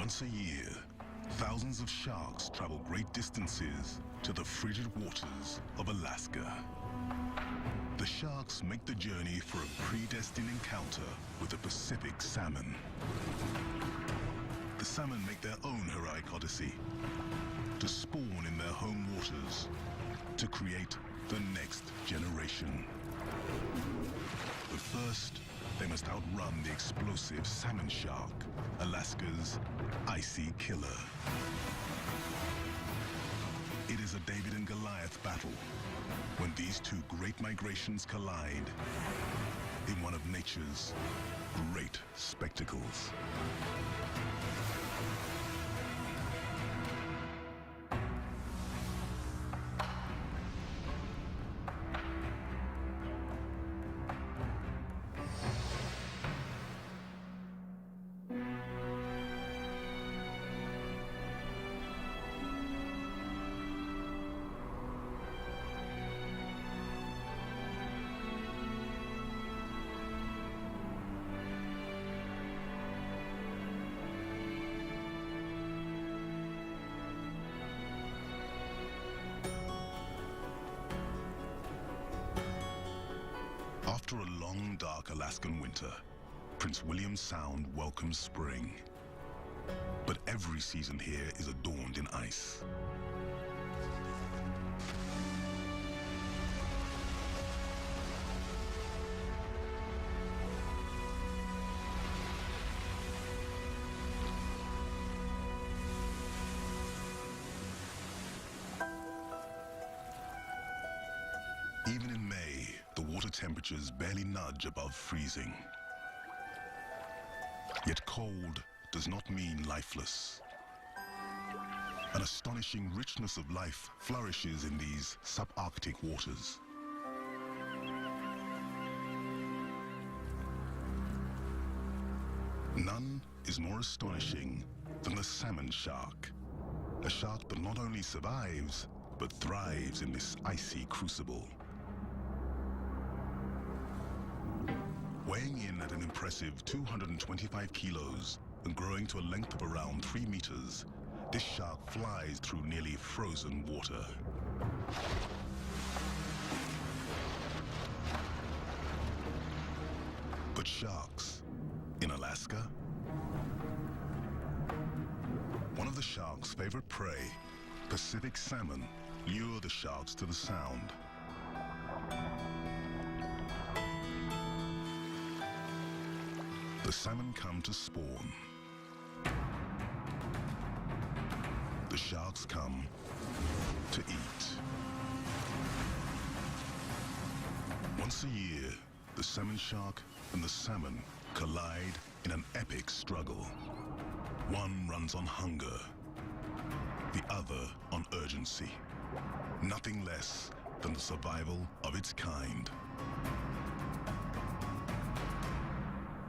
Once a year, thousands of sharks travel great distances to the frigid waters of Alaska. The sharks make the journey for a predestined encounter with the Pacific salmon. The salmon make their own heroic odyssey to spawn in their home waters to create the next generation. But first, they must outrun the explosive salmon shark, Alaska's icy killer. It is a David and Goliath battle when these two great migrations collide in one of nature's great spectacles. After a long, dark Alaskan winter, Prince William Sound welcomes spring. But every season here is adorned in ice. Even in May, the water temperatures barely nudge above freezing. Yet cold does not mean lifeless. An astonishing richness of life flourishes in these subarctic waters. None is more astonishing than the salmon shark, a shark that not only survives, but thrives in this icy crucible. Weighing in at an impressive 225 kilos and growing to a length of around 3 meters, this shark flies through nearly frozen water. But sharks in Alaska? One of the shark's favorite prey, Pacific salmon, lure the sharks to the sound. The salmon come to spawn. The sharks come to eat. Once a year, the salmon shark and the salmon collide in an epic struggle. One runs on hunger, the other on urgency. Nothing less than the survival of its kind.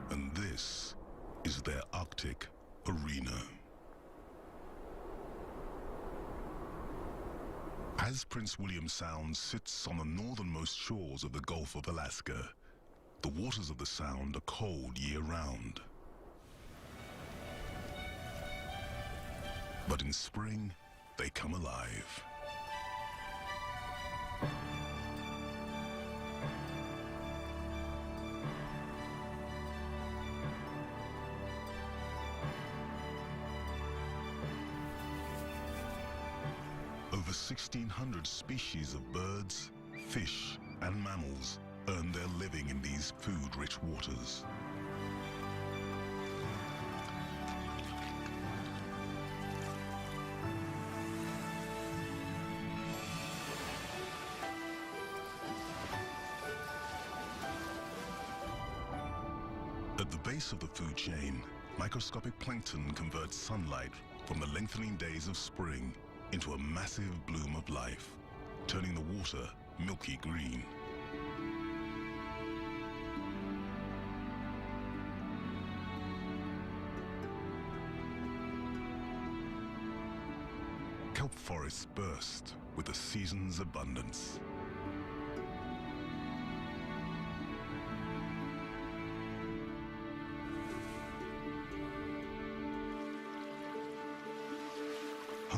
And this is their Arctic arena. As Prince William Sound sits on the northernmost shores of the Gulf of Alaska, the waters of the Sound are cold year-round. But in spring, they come alive. Over 1,600 species of birds, fish, and mammals earn their living in these food-rich waters. At the base of the food chain, microscopic plankton converts sunlight from the lengthening days of spring into a massive bloom of life, turning the water milky green. Kelp forests burst with the season's abundance.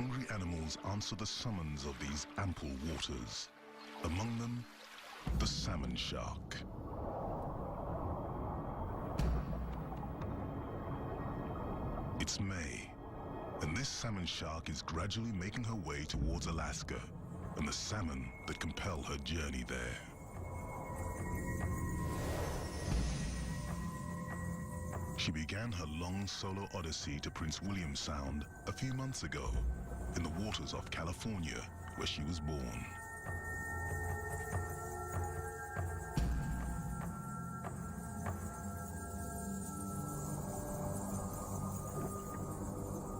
hungry animals answer the summons of these ample waters. Among them, the salmon shark. It's May, and this salmon shark is gradually making her way towards Alaska and the salmon that compel her journey there. She began her long solo odyssey to Prince William Sound a few months ago in the waters off California, where she was born.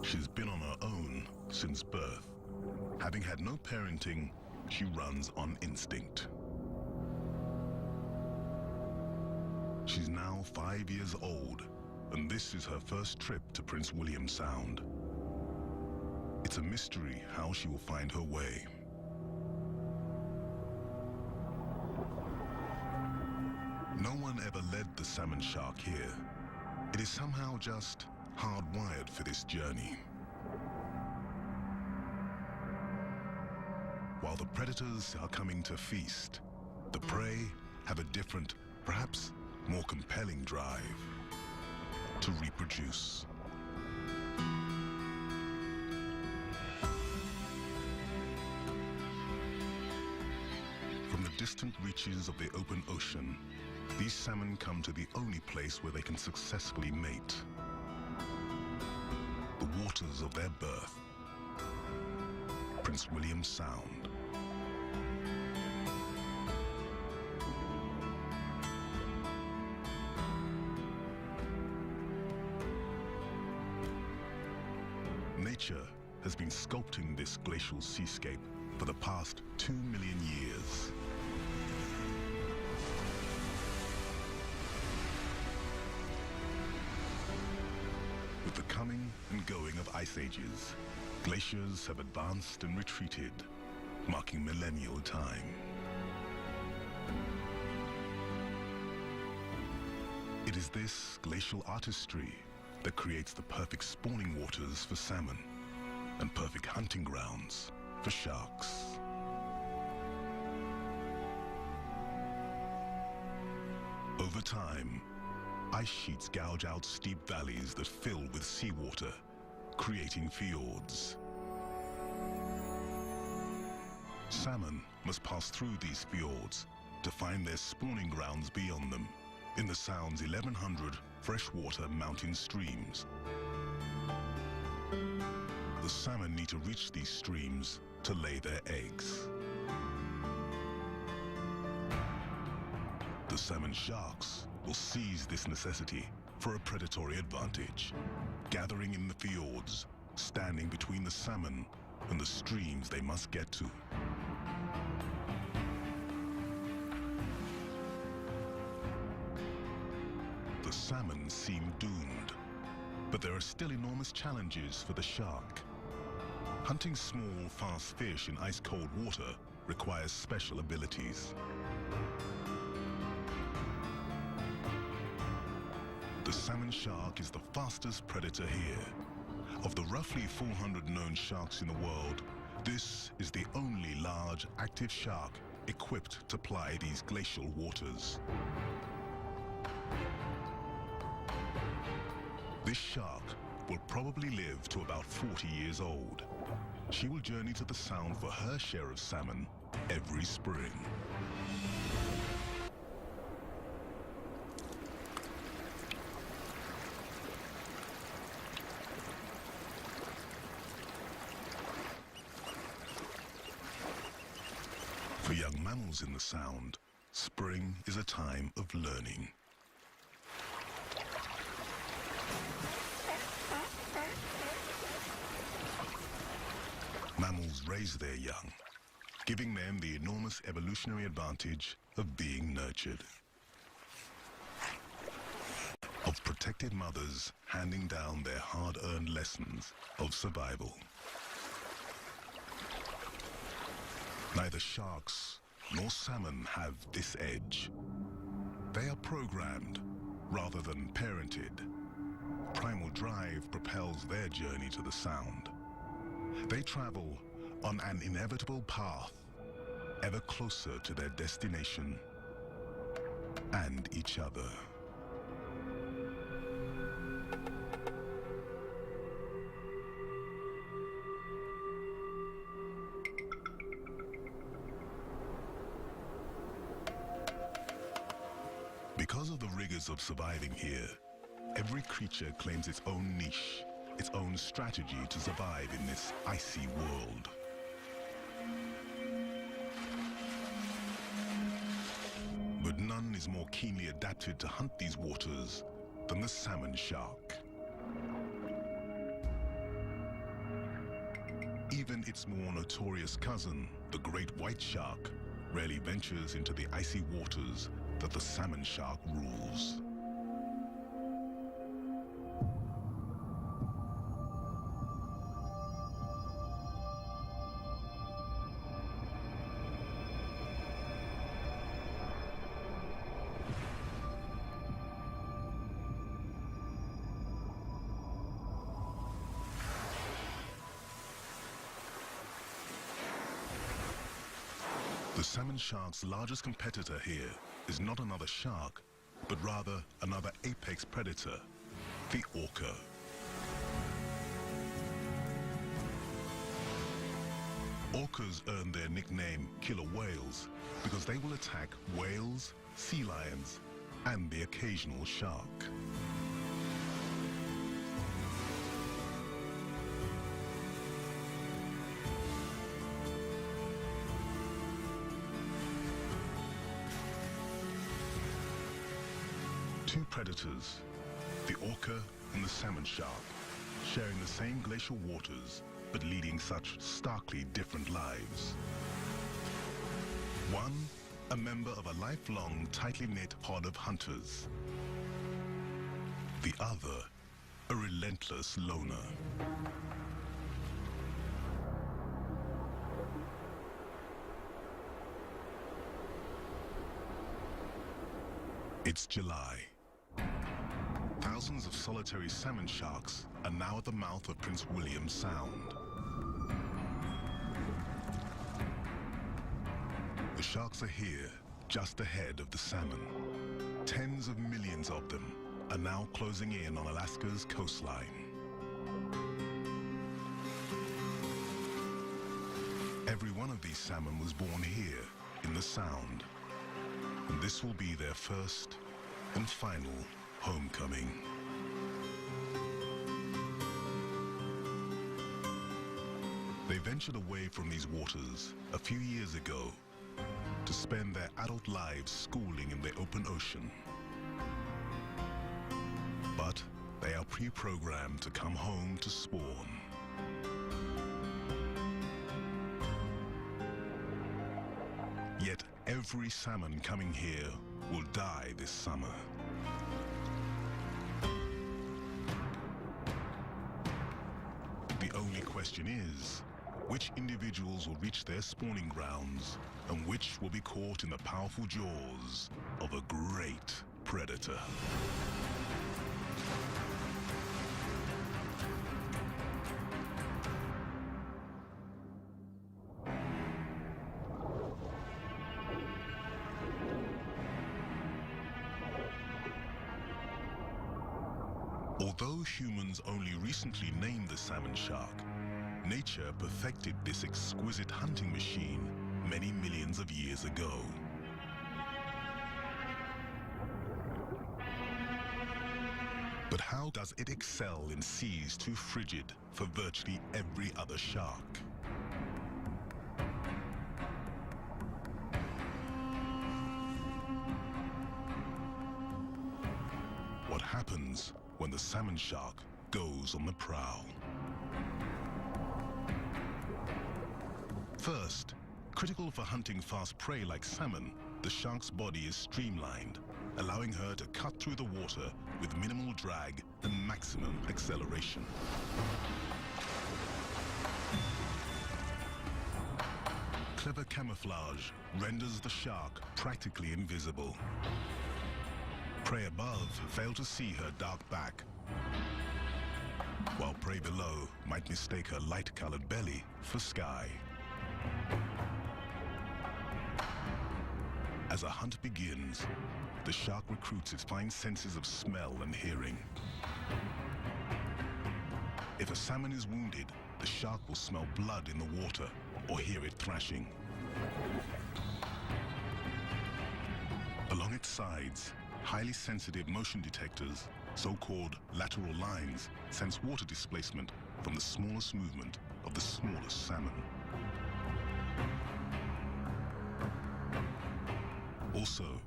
She's been on her own since birth. Having had no parenting, she runs on instinct. She's now 5 years old, and this is her first trip to Prince William Sound. It's a mystery how she will find her way. No one ever led the salmon shark here. It is somehow just hardwired for this journey. While the predators are coming to feast, the prey have a different, perhaps more compelling drive to reproduce. From the distant reaches of the open ocean, these salmon come to the only place where they can successfully mate. The waters of their birth, Prince William Sound. Nature has been sculpting this glacial seascape for the past 2 million years. With the coming and going of ice ages, glaciers have advanced and retreated, marking millennial time. It is this glacial artistry that creates the perfect spawning waters for salmon and perfect hunting grounds for sharks. Over time, ice sheets gouge out steep valleys that fill with seawater, creating fjords. Salmon must pass through these fjords to find their spawning grounds beyond them, in the Sound's 1,100 freshwater mountain streams. The salmon need to reach these streams to lay their eggs. The salmon sharks will seize this necessity for a predatory advantage, gathering in the fjords, standing between the salmon and the streams they must get to. The salmon seem doomed, but there are still enormous challenges for the shark. Hunting small, fast fish in ice-cold water requires special abilities. The salmon shark is the fastest predator here. Of the roughly 400 known sharks in the world, this is the only large, active shark equipped to ply these glacial waters. This shark will probably live to about 40 years old. She will journey to the Sound for her share of salmon every spring. For young mammals in the Sound, spring is a time of learning. Mammals raise their young, giving them the enormous evolutionary advantage of being nurtured. Of protected mothers handing down their hard-earned lessons of survival. Neither sharks nor salmon have this edge. They are programmed rather than parented. Primal drive propels their journey to the Sound. They travel on an inevitable path, ever closer to their destination and each other. Because of the rigors of surviving here, every creature claims its own niche, its own strategy to survive in this icy world. But none is more keenly adapted to hunt these waters than the salmon shark. Even its more notorious cousin, the great white shark, rarely ventures into the icy waters that the salmon shark rules. The salmon shark's largest competitor here is not another shark, but rather another apex predator, the orca. Orcas earn their nickname killer whales because they will attack whales, sea lions, and the occasional shark. Two predators, the orca and the salmon shark, sharing the same glacial waters, but leading such starkly different lives. One, a member of a lifelong, tightly knit pod of hunters. The other, a relentless loner. It's July. Thousands of solitary salmon sharks are now at the mouth of Prince William Sound. The sharks are here, just ahead of the salmon. Tens of millions of them are now closing in on Alaska's coastline. Every one of these salmon was born here, in the Sound. And this will be their first and final homecoming. They ventured away from these waters a few years ago to spend their adult lives schooling in the open ocean. But they are pre-programmed to come home to spawn. Yet every salmon coming here will die this summer. The only question is, which individuals will reach their spawning grounds and which will be caught in the powerful jaws of a great predator? Although humans only recently named the salmon shark, nature perfected this exquisite hunting machine many millions of years ago. But how does it excel in seas too frigid for virtually every other shark? What happens when the salmon shark goes on the prowl? First, critical for hunting fast prey like salmon, the shark's body is streamlined, allowing her to cut through the water with minimal drag and maximum acceleration. Clever camouflage renders the shark practically invisible. Prey above fail to see her dark back. while prey below might mistake her light-colored belly for sky. As a hunt begins, the shark recruits its fine senses of smell and hearing. If a salmon is wounded, the shark will smell blood in the water or hear it thrashing. Along its sides, highly sensitive motion detectors, so-called lateral lines, sense water displacement from the smallest movement of the smallest salmon. Also,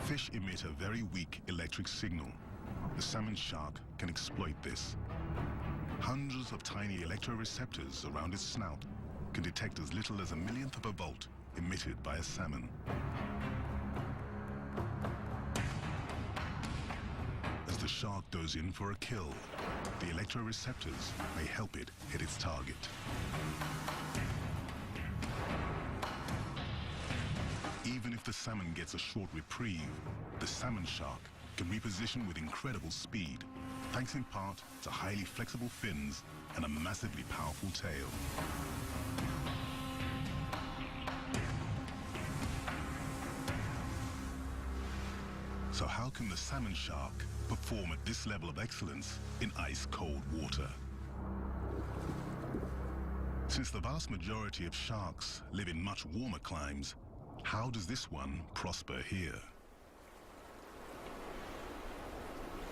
fish emit a very weak electric signal. The salmon shark can exploit this. Hundreds of tiny electroreceptors around its snout can detect as little as a millionth of a volt emitted by a salmon. As the shark goes in for a kill, the electroreceptors may help it hit its target. Even if the salmon gets a short reprieve, the salmon shark can reposition with incredible speed, thanks in part to highly flexible fins and a massively powerful tail. So how can the salmon shark perform at this level of excellence in ice-cold water? Since the vast majority of sharks live in much warmer climes, how does this one prosper here?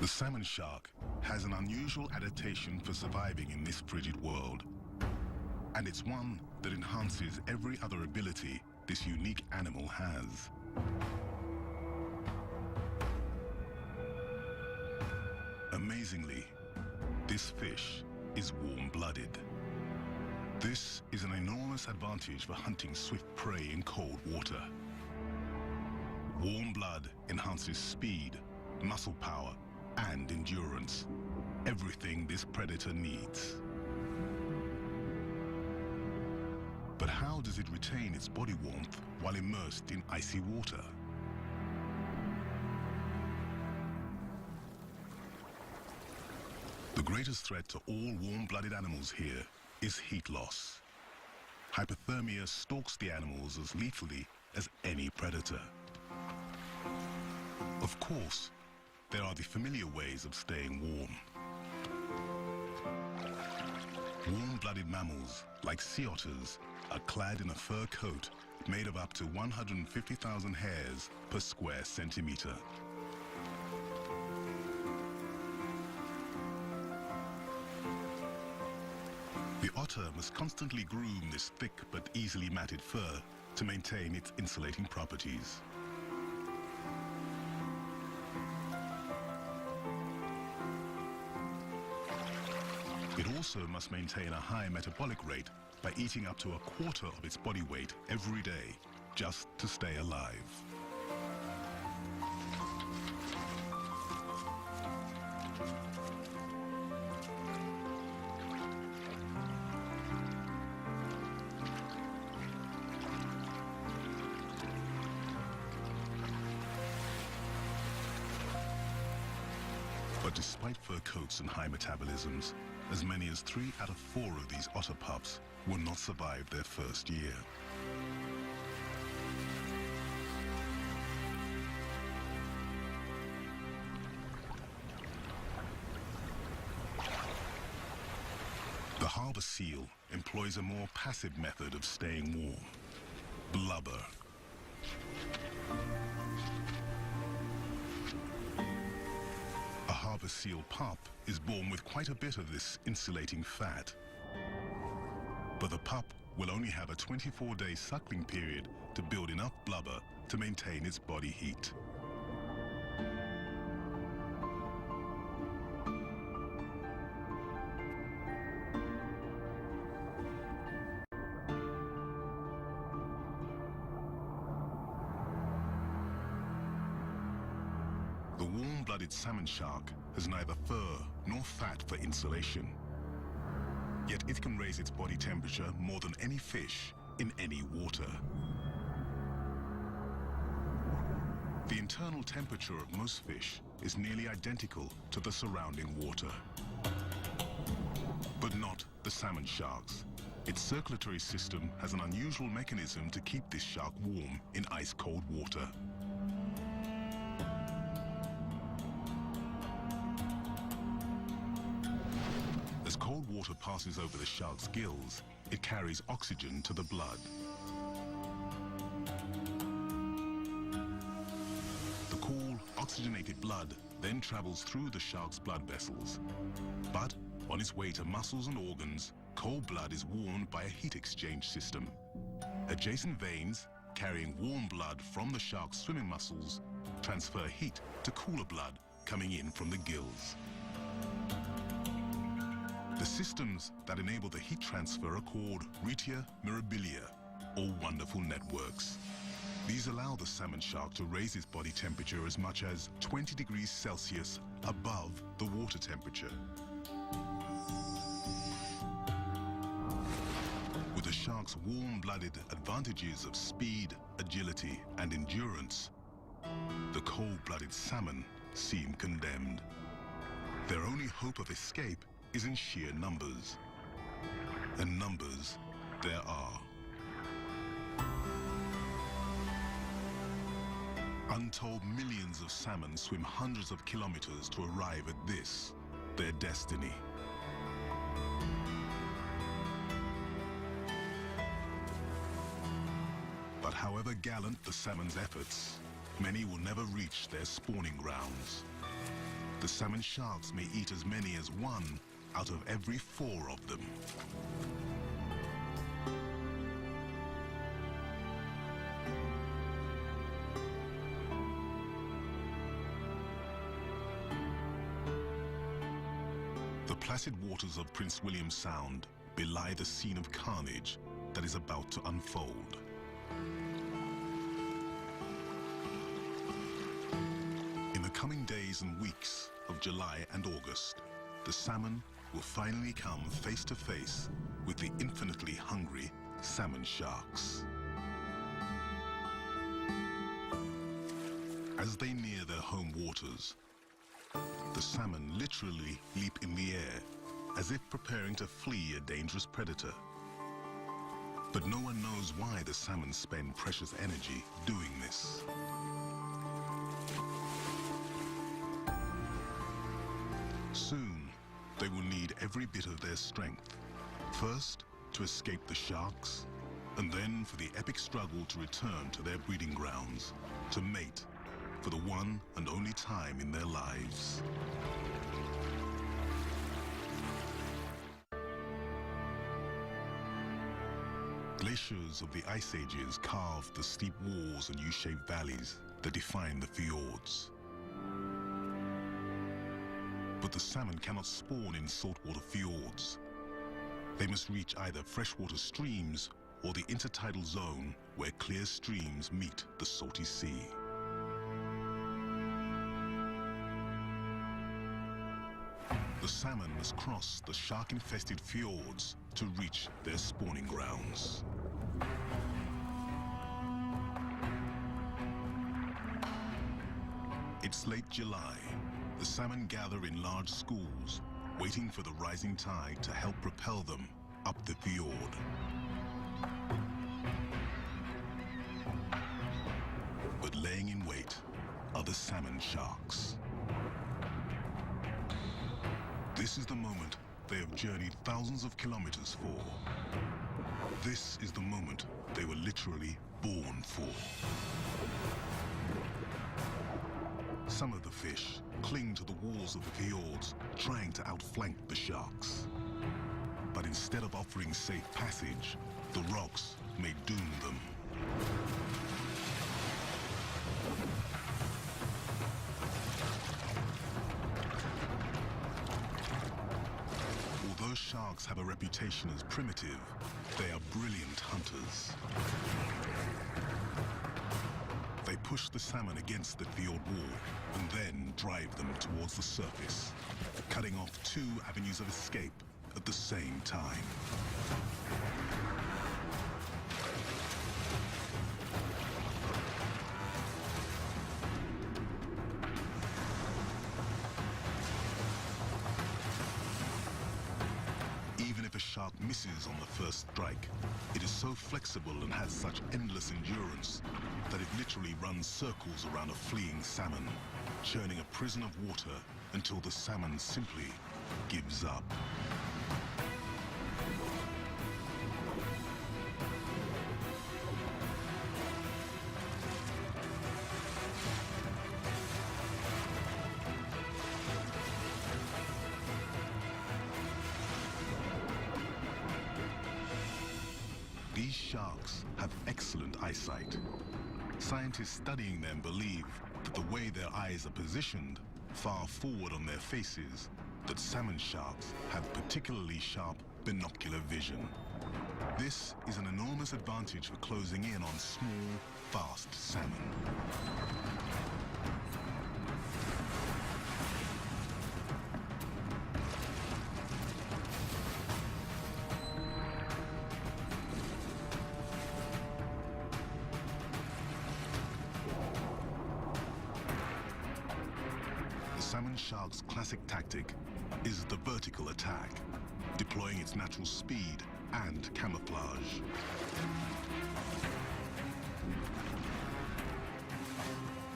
The salmon shark has an unusual adaptation for surviving in this frigid world. And it's one that enhances every other ability this unique animal has. Amazingly, this fish is warm-blooded. This is an enormous advantage for hunting swift prey in cold water. Warm blood enhances speed, muscle power, and endurance. Everything this predator needs. But how does it retain its body warmth while immersed in icy water? The greatest threat to all warm-blooded animals here is heat loss. Hypothermia stalks the animals as lethally as any predator. Of course, there are the familiar ways of staying warm. Warm-blooded mammals, like sea otters, are clad in a fur coat made of up to 150,000 hairs per square centimeter. The otter must constantly groom this thick but easily matted fur to maintain its insulating properties. It also must maintain a high metabolic rate by eating up to a quarter of its body weight every day, just to stay alive. But despite fur coats and high metabolisms, as many as 3 out of 4 of these otter pups will not survive their first year. The harbor seal employs a more passive method of staying warm: blubber. A harbor seal pup is born with quite a bit of this insulating fat. But the pup will only have a 24-day suckling period to build enough blubber to maintain its body heat. The warm-blooded salmon shark has neither fur nor fat for insulation. Yet it can raise its body temperature more than any fish in any water. The internal temperature of most fish is nearly identical to the surrounding water. But not the salmon sharks. Its circulatory system has an unusual mechanism to keep this shark warm in ice-cold water. As cold water passes over the shark's gills, it carries oxygen to the blood. The cool, oxygenated blood then travels through the shark's blood vessels. But on its way to muscles and organs, cold blood is warmed by a heat exchange system. Adjacent veins, carrying warm blood from the shark's swimming muscles, transfer heat to cooler blood coming in from the gills. The systems that enable the heat transfer are called retia mirabilia, or wonderful networks. These allow the salmon shark to raise its body temperature as much as 20 degrees Celsius above the water temperature. With the shark's warm-blooded advantages of speed, agility, and endurance, the cold-blooded salmon seem condemned. Their only hope of escape is in sheer numbers. And numbers there are. Untold millions of salmon swim hundreds of kilometers to arrive at this, their destiny. But however gallant the salmon's efforts, many will never reach their spawning grounds. The salmon sharks may eat as many as 1 out of every 4 of them. The placid waters of Prince William Sound belie the scene of carnage that is about to unfold. In the coming days and weeks of July and August, the salmon will finally come face to face with the infinitely hungry salmon sharks. As they near their home waters, the salmon literally leap in the air as if preparing to flee a dangerous predator. But no one knows why the salmon spend precious energy doing this. Soon, they will need every bit of their strength. First, to escape the sharks, and then for the epic struggle to return to their breeding grounds, to mate for the one and only time in their lives. Glaciers of the ice ages carved the steep walls and U-shaped valleys that define the fjords. But the salmon cannot spawn in saltwater fjords. They must reach either freshwater streams or the intertidal zone where clear streams meet the salty sea. The salmon must cross the shark-infested fjords to reach their spawning grounds. It's late July. The salmon gather in large schools, waiting for the rising tide to help propel them up the fjord. But laying in wait are the salmon sharks. This is the moment they have journeyed thousands of kilometers for. This is the moment they were literally born for. Some of the fish cling to the walls of the fjords, trying to outflank the sharks. But instead of offering safe passage, the rocks may doom them. Although sharks have a reputation as primitive, they are brilliant hunters. They push the salmon against the fjord wall and then drive them towards the surface, cutting off 2 avenues of escape at the same time. a shark misses on the first strike, it is so flexible and has such endless endurance that it literally runs circles around a fleeing salmon, churning a prison of water until the salmon simply gives up. These sharks have excellent eyesight. Scientists studying them believe that the way their eyes are positioned far forward on their faces, that salmon sharks have particularly sharp binocular vision. This is an enormous advantage for closing in on small, fast salmon. The salmon shark's classic tactic is the vertical attack, deploying its natural speed and camouflage.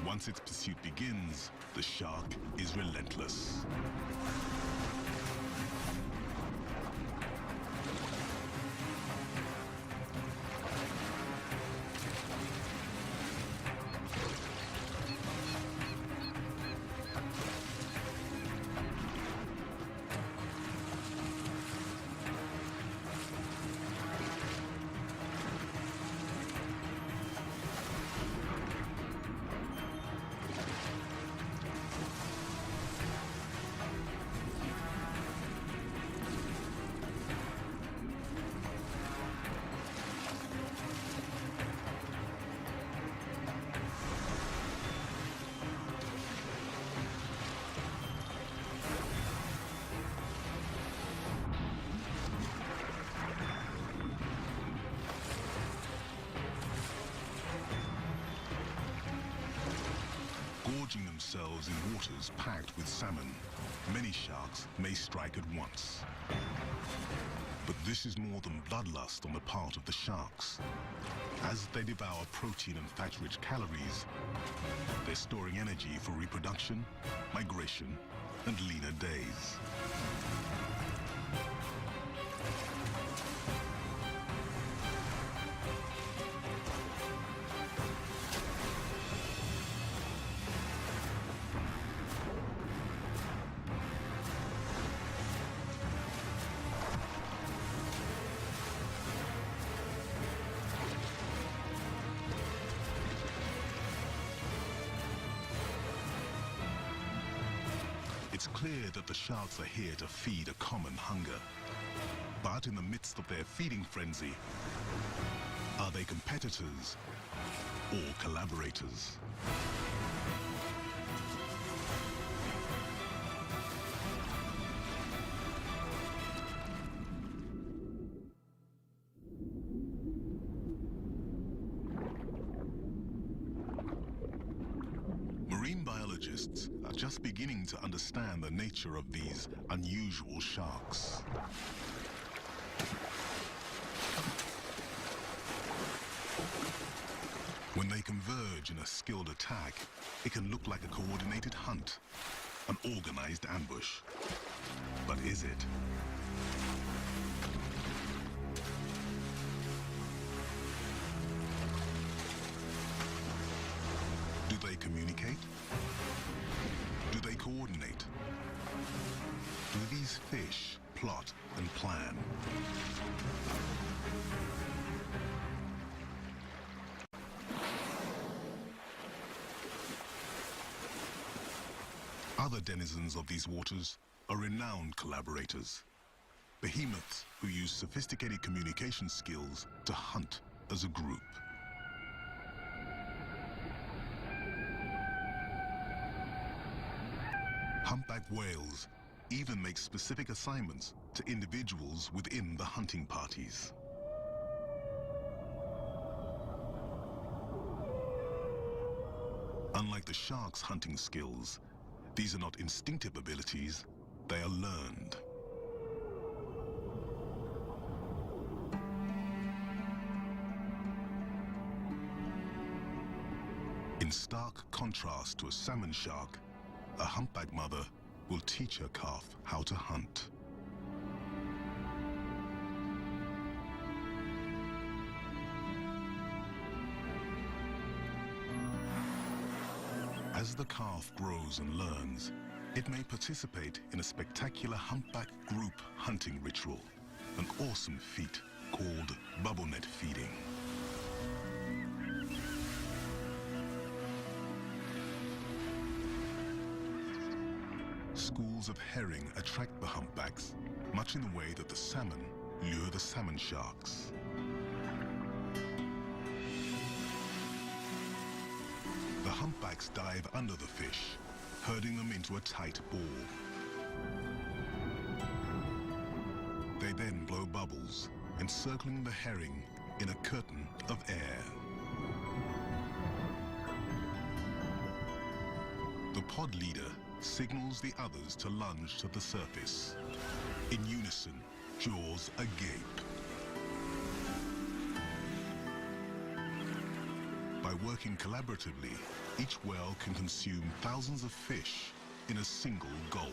Once its pursuit begins, the shark is relentless. Gorging themselves in waters packed with salmon, many sharks may strike at once. But this is more than bloodlust on the part of the sharks. As they devour protein and fat-rich calories, they're storing energy for reproduction, migration, and leaner days. It's clear that the sharks are here to feed a common hunger. But in the midst of their feeding frenzy, are they competitors or collaborators? Marine biologists are just beginning to understand the nature of these unusual sharks. When they converge in a skilled attack, it can look like a coordinated hunt, an organized ambush. But is it? Do they communicate? Do they coordinate? Do these fish plot and plan? Other denizens of these waters are renowned collaborators. Behemoths who use sophisticated communication skills to hunt as a group. Humpback whales even make specific assignments to individuals within the hunting parties. Unlike the shark's hunting skills, these are not instinctive abilities, they are learned. stark contrast to a salmon shark, a humpback mother will teach her calf how to hunt. As the calf grows and learns, it may participate in a spectacular humpback group hunting ritual, an awesome feat called bubble net feeding. Schools of herring attract the humpbacks, much in the way that the salmon lure the salmon sharks. The humpbacks dive under the fish, herding them into a tight ball. They then blow bubbles, encircling the herring in a curtain of air. The pod leader signals the others to lunge to the surface. In unison, jaws agape. By working collaboratively, each whale can consume thousands of fish in a single gulp.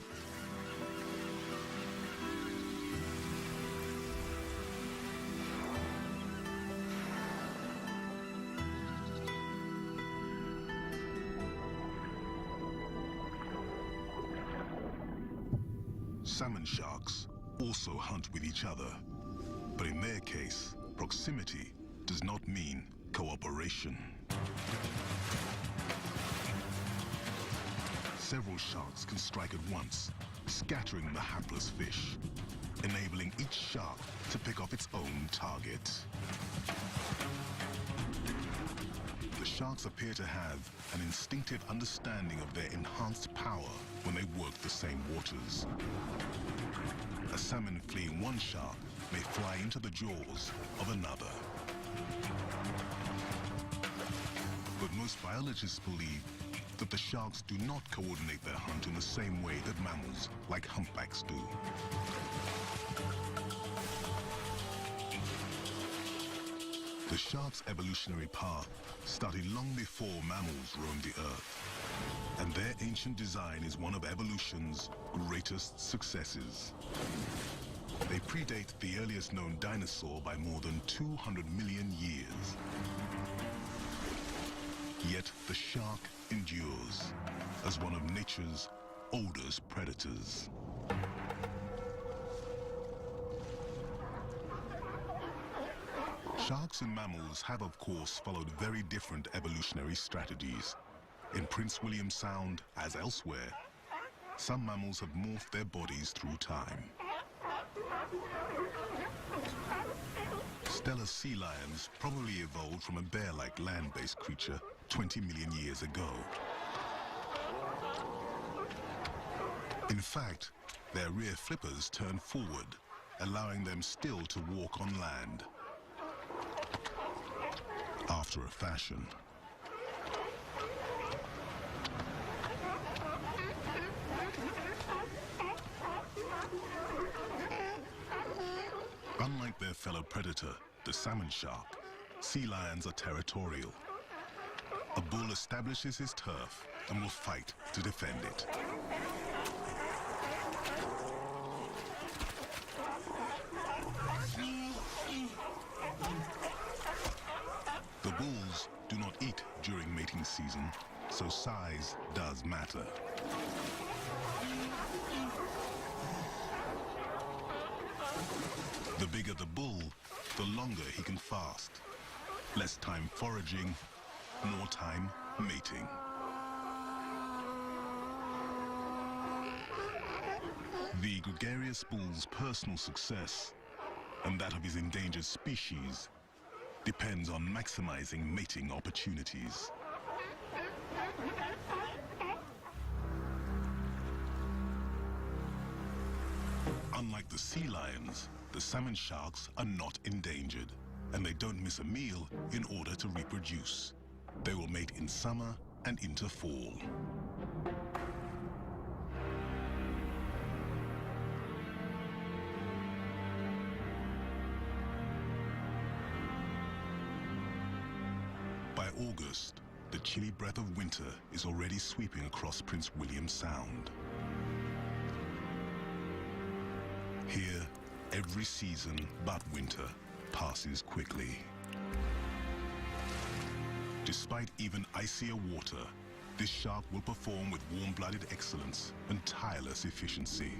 Salmon sharks also hunt with each other, but in their case, proximity does not mean cooperation. Several sharks can strike at once, scattering the hapless fish, enabling each shark to pick off its own target. The sharks appear to have an instinctive understanding of their enhanced power when they work the same waters. A salmon fleeing one shark may fly into the jaws of another. But most biologists believe that the sharks do not coordinate their hunt in the same way that mammals like humpbacks do. The shark's evolutionary path started long before mammals roamed the earth, and their ancient design is one of evolution's greatest successes. They predate the earliest known dinosaur by more than 200 million years. Yet the shark endures as one of nature's oldest predators. Sharks and mammals have, of course, followed very different evolutionary strategies. In Prince William Sound, as elsewhere, some mammals have morphed their bodies through time. Stellar sea lions probably evolved from a bear-like land-based creature 20 million years ago. In fact, their rear flippers turn forward, allowing them still to walk on land. After a fashion. Unlike their fellow predator, the salmon shark, sea lions are territorial. A bull establishes his turf and will fight to defend it. The bulls do not eat during mating season, so size does matter. The bigger the bull, the longer he can fast. Less time foraging, more time mating. The gregarious bull's personal success, and that of his endangered species, depends on maximizing mating opportunities. Unlike the sea lions, the salmon sharks are not endangered, and they don't miss a meal in order to reproduce. They will mate in summer and into fall. By August, the chilly breath of winter is already sweeping across Prince William Sound. Here, every season but winter passes quickly. Despite even icier water, this shark will perform with warm-blooded excellence and tireless efficiency.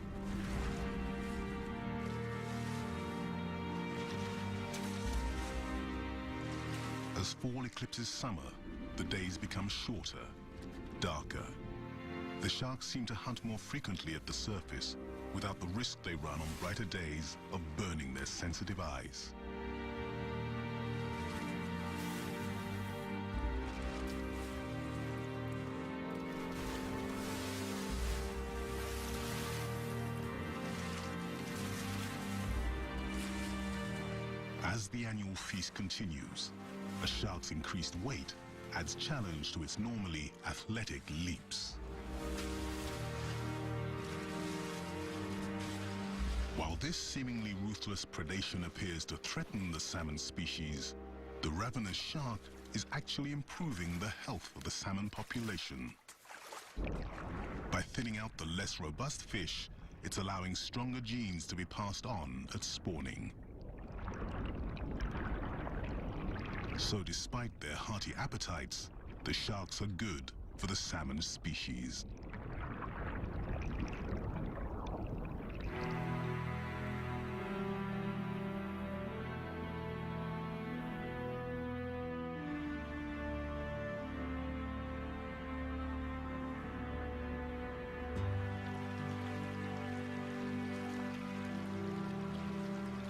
As fall eclipses summer, the days become shorter, darker. The sharks seem to hunt more frequently at the surface without the risk they run on brighter days of burning their sensitive eyes. As the annual feast continues, a shark's increased weight adds challenge to its normally athletic leaps. While this seemingly ruthless predation appears to threaten the salmon species, the ravenous shark is actually improving the health of the salmon population. By thinning out the less robust fish, it's allowing stronger genes to be passed on at spawning. So despite their hearty appetites, the sharks are good for the salmon species.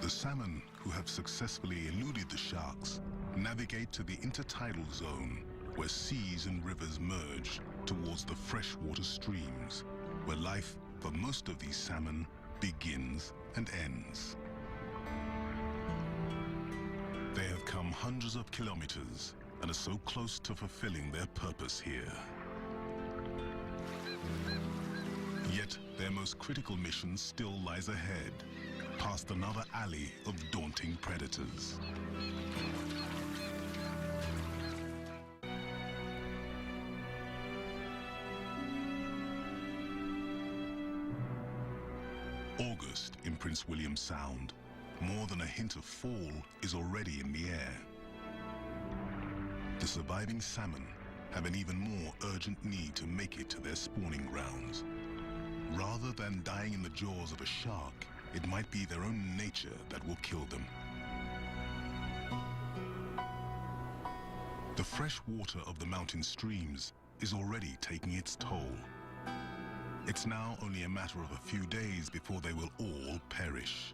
The salmon who have successfully eluded the sharks navigate to the intertidal zone, where seas and rivers merge towards the freshwater streams, where life for most of these salmon begins and ends. They have come hundreds of kilometers and are so close to fulfilling their purpose here. Yet their most critical mission still lies ahead, past another alley of daunting predators. August in Prince William Sound. More than a hint of fall is already in the air. The surviving salmon have an even more urgent need to make it to their spawning grounds. Rather than dying in the jaws of a shark, it might be their own nature that will kill them. The fresh water of the mountain streams is already taking its toll. It's now only a matter of a few days before they will all perish.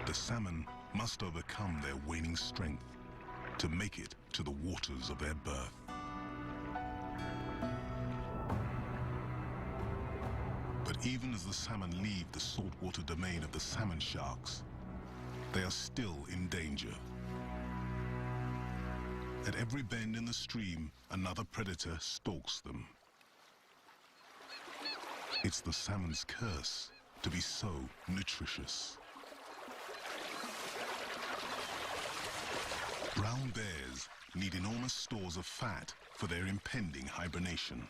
The salmon must overcome their waning strength to make it to the waters of their birth. But even as the salmon leave the saltwater domain of the salmon sharks, they are still in danger. At every bend in the stream, another predator stalks them. It's the salmon's curse to be so nutritious. Brown bears need enormous stores of fat for their impending hibernation.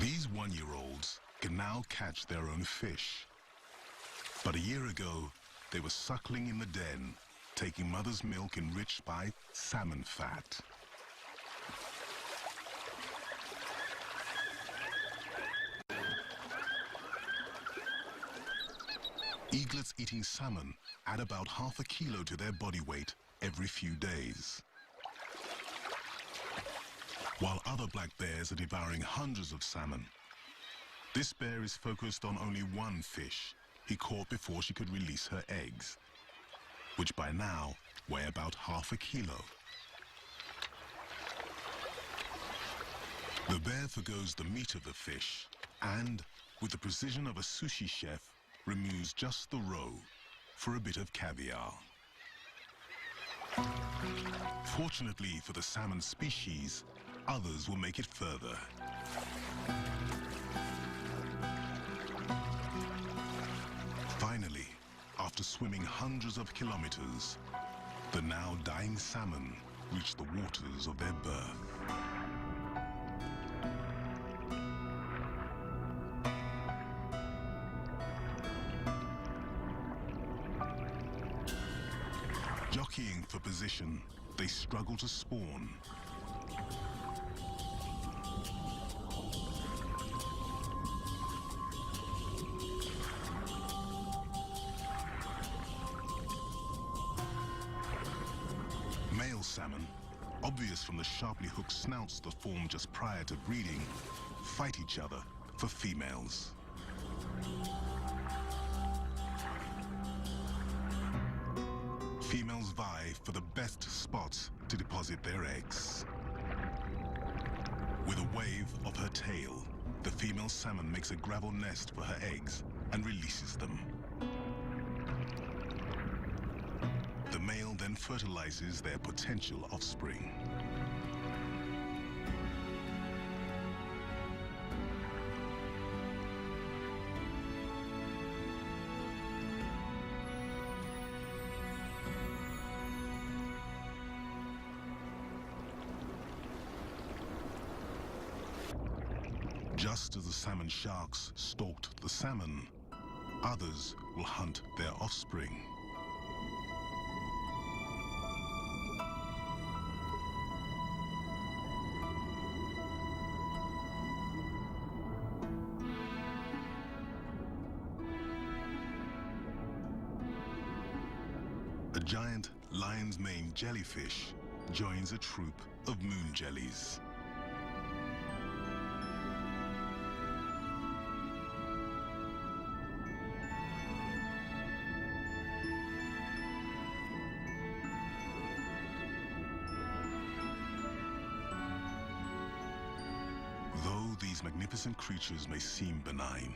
These one-year-olds can now catch their own fish. But a year ago, they were suckling in the den, taking mother's milk enriched by salmon fat. Eaglets eating salmon add about half a kilo to their body weight every few days. While other black bears are devouring hundreds of salmon, this bear is focused on only one fish he caught before she could release her eggs, which by now weigh about half a kilo. The bear forgoes the meat of the fish and, with the precision of a sushi chef, removes just the roe for a bit of caviar. Fortunately for the salmon species, others will make it further. Finally, after swimming hundreds of kilometers, The now dying salmon reach the waters of their birth. Jockeying for position, they struggle to spawn. Male salmon, obvious from the sharply hooked snouts that form just prior to breeding, fight each other for females. Females vie for the best spots to deposit their eggs. With a wave of her tail, the female salmon makes a gravel nest for her eggs and releases them. The male then fertilizes their potential offspring. Just as the salmon sharks stalked the salmon, others will hunt their offspring. A giant lion's mane jellyfish joins a troop of moon jellies. Though these magnificent creatures may seem benign,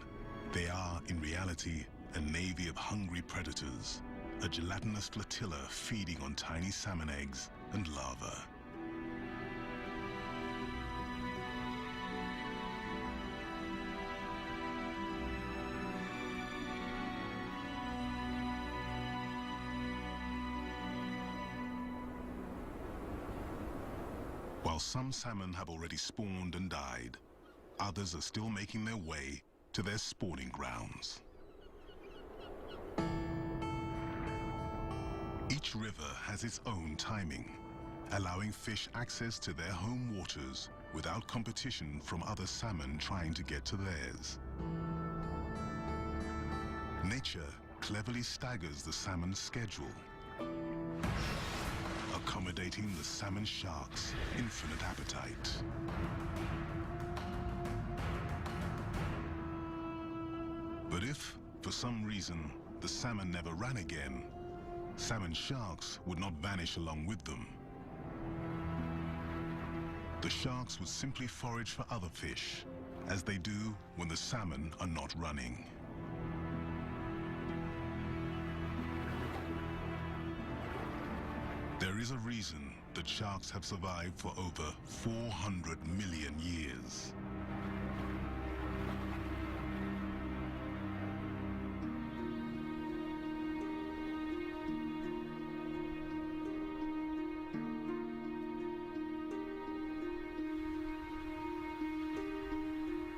they are in reality a navy of hungry predators, a gelatinous flotilla feeding on tiny salmon eggs and larvae. While some salmon have already spawned and died, others are still making their way to their spawning grounds. Each river has its own timing, allowing fish access to their home waters without competition from other salmon trying to get to theirs. Nature cleverly staggers the salmon's schedule, accommodating the salmon shark's infinite appetite. But if, for some reason, the salmon never ran again, salmon sharks would not vanish along with them. The sharks would simply forage for other fish, as they do when the salmon are not running. There is a reason that sharks have survived for over 400 million years.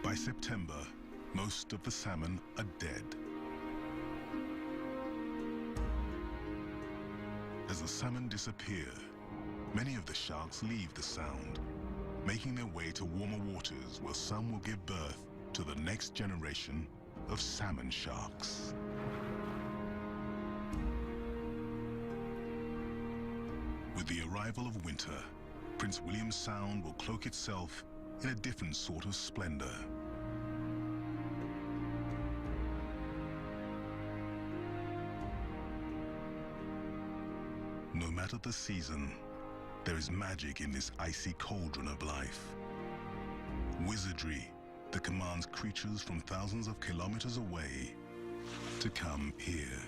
By September, most of the salmon are dead. As the salmon disappear, many of the sharks leave the sound, making their way to warmer waters where some will give birth to the next generation of salmon sharks. With the arrival of winter, Prince William Sound will cloak itself in a different sort of splendor. No matter the season, there is magic in this icy cauldron of life. Wizardry that commands creatures from thousands of kilometers away to come here.